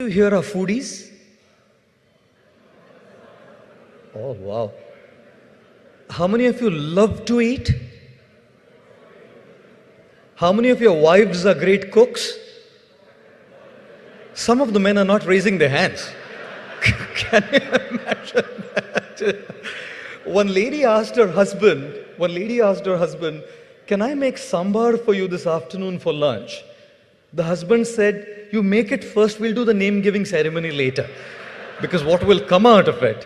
You here are foodies? Oh, wow. How many of you love to eat? How many of your wives are great cooks? Some of the men are not raising their hands. Can you imagine that? One lady asked her husband, can I make sambar for you this afternoon for lunch? The husband said, you make it first, we'll do the name giving ceremony later. Because what will come out of it,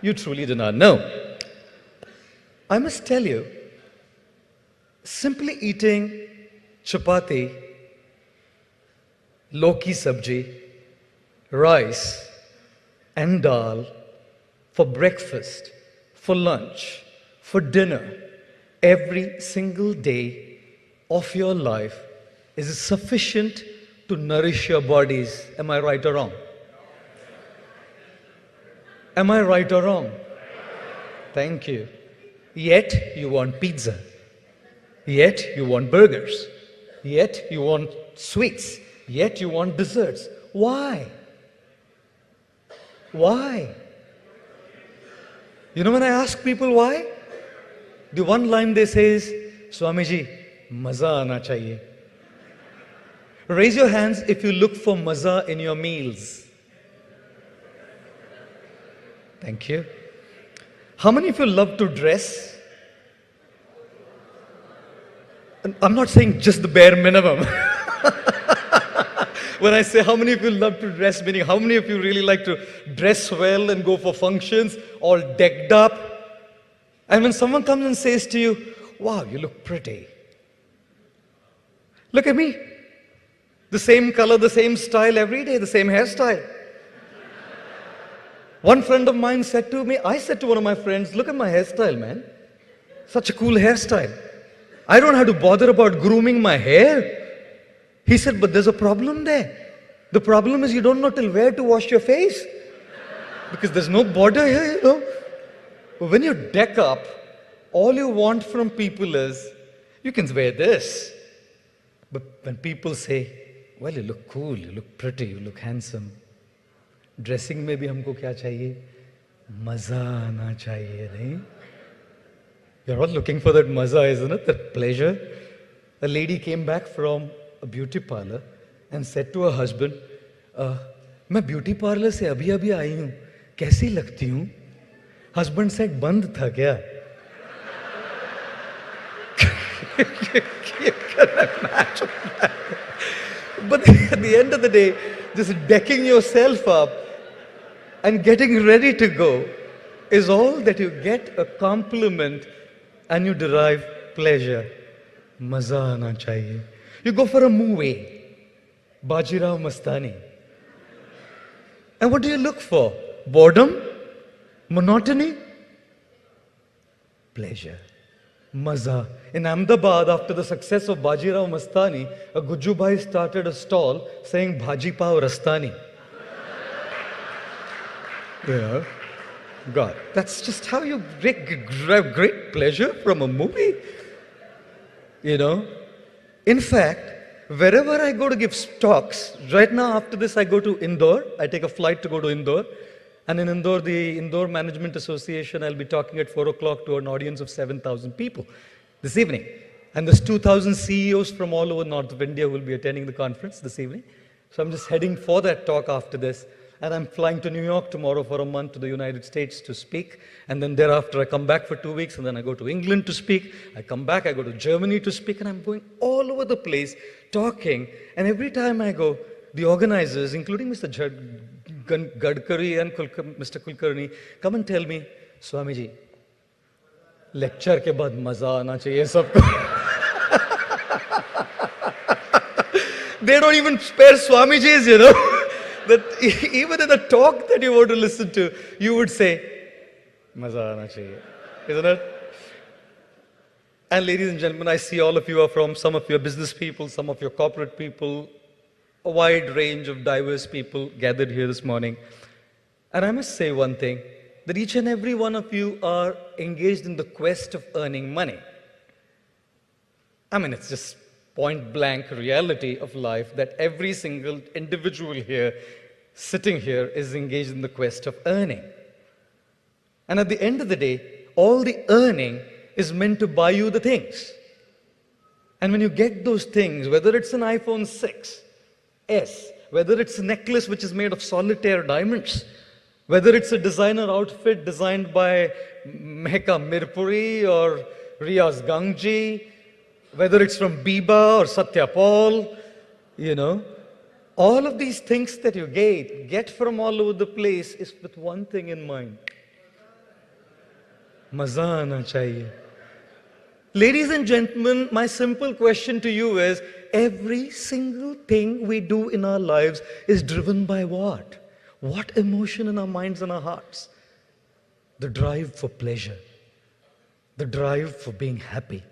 you truly do not know. I must tell you, simply eating chapati, loki sabji, rice, and dal for breakfast, for lunch, for dinner, every single day of your life is sufficient to nourish your bodies. Am I right or wrong? Am I right or wrong? Thank you. Yet you want pizza. Yet you want burgers. Yet you want sweets. Yet you want desserts. Why? Why? You know, when I ask people why, the one line they say is, Swamiji, maza aana chahiye. Raise your hands if you look for maza in your meals. Thank you. How many of you love to dress? And I'm not saying just the bare minimum. When I say how many of you love to dress, meaning how many of you really like to dress well and go for functions, all decked up? And when someone comes and says to you, wow, you look pretty. Look at me. The same color, the same style every day, the same hairstyle. One friend of mine said to me, I said to one of my friends, look at my hairstyle, man. Such a cool hairstyle. I don't have to bother about grooming my hair. He said, but there's a problem there. The problem is you don't know till where to wash your face. Because there's no border here, you know. But when you deck up, all you want from people is, you can wear this. But when people say, well, you look cool, you look pretty, you look handsome. Dressing में भी हमको क्या चाहिए? मजा आना चाहिए, नहीं? You're all looking for that maza, isn't it? That pleasure. A lady came back from a beauty parlor and said to her husband, मैं beauty parlor से अभी आई हूँ, कैसी लगती हूँ? Husband said, बंद था क्या? You can imagine that. But at the end of the day, just decking yourself up and getting ready to go is all that you get a compliment and you derive pleasure. Maza aana chahiye. You go for a movie, Bajirao Mastani. And what do you look for? Boredom? Monotony? Pleasure. Maza. In Ahmedabad, after the success of Bajirao Mastani, a Gujju Bhai started a stall saying Bhaji Pav Rastani. Yeah. God, that's just how you derive great pleasure from a movie. You know? In fact, wherever I go to give talks, right now after this I go to Indore. I take a flight to go to Indore. And in Indore, the Indore Management Association, I'll be talking at 4 o'clock to an audience of 7,000 people this evening. And there's 2,000 CEOs from all over north of India who will be attending the conference this evening. So I'm just heading for that talk after this. And I'm flying to New York tomorrow for a month to the United States to speak. And then thereafter, I come back for 2 weeks. And then I go to England to speak. I come back, I go to Germany to speak. And I'm going all over the place talking. And every time I go, the organizers, including Mr. Gadkari and Mr. Kulkarni, come and tell me, Swamiji, lecture ke baad maza aana chahiye sabko. They don't even spare Swamijis, you know. That even in a talk that you want to listen to, you would say, maza aana chahiye. Isn't it? And ladies and gentlemen, I see all of you are from, some of your business people, some of your corporate people, a wide range of diverse people gathered here this morning. And I must say one thing, that each and every one of you are engaged in the quest of earning money. I mean, it's just point blank reality of life that every single individual here sitting here is engaged in the quest of earning. And at the end of the day, all the earning is meant to buy you the things. And when you get those things, whether it's an iPhone 6s, whether it's a necklace which is made of solitaire diamonds, whether it's a designer outfit designed by Mehka Mirpuri or Riaz Gangji, whether it's from Biba or Satya Paul, all of these things that you get from all over the place is with one thing in mind. Maza aana chahiye. Ladies and gentlemen, my simple question to you is, every single thing we do in our lives is driven by what? What emotion in our minds and our hearts? The drive for pleasure, the drive for being happy,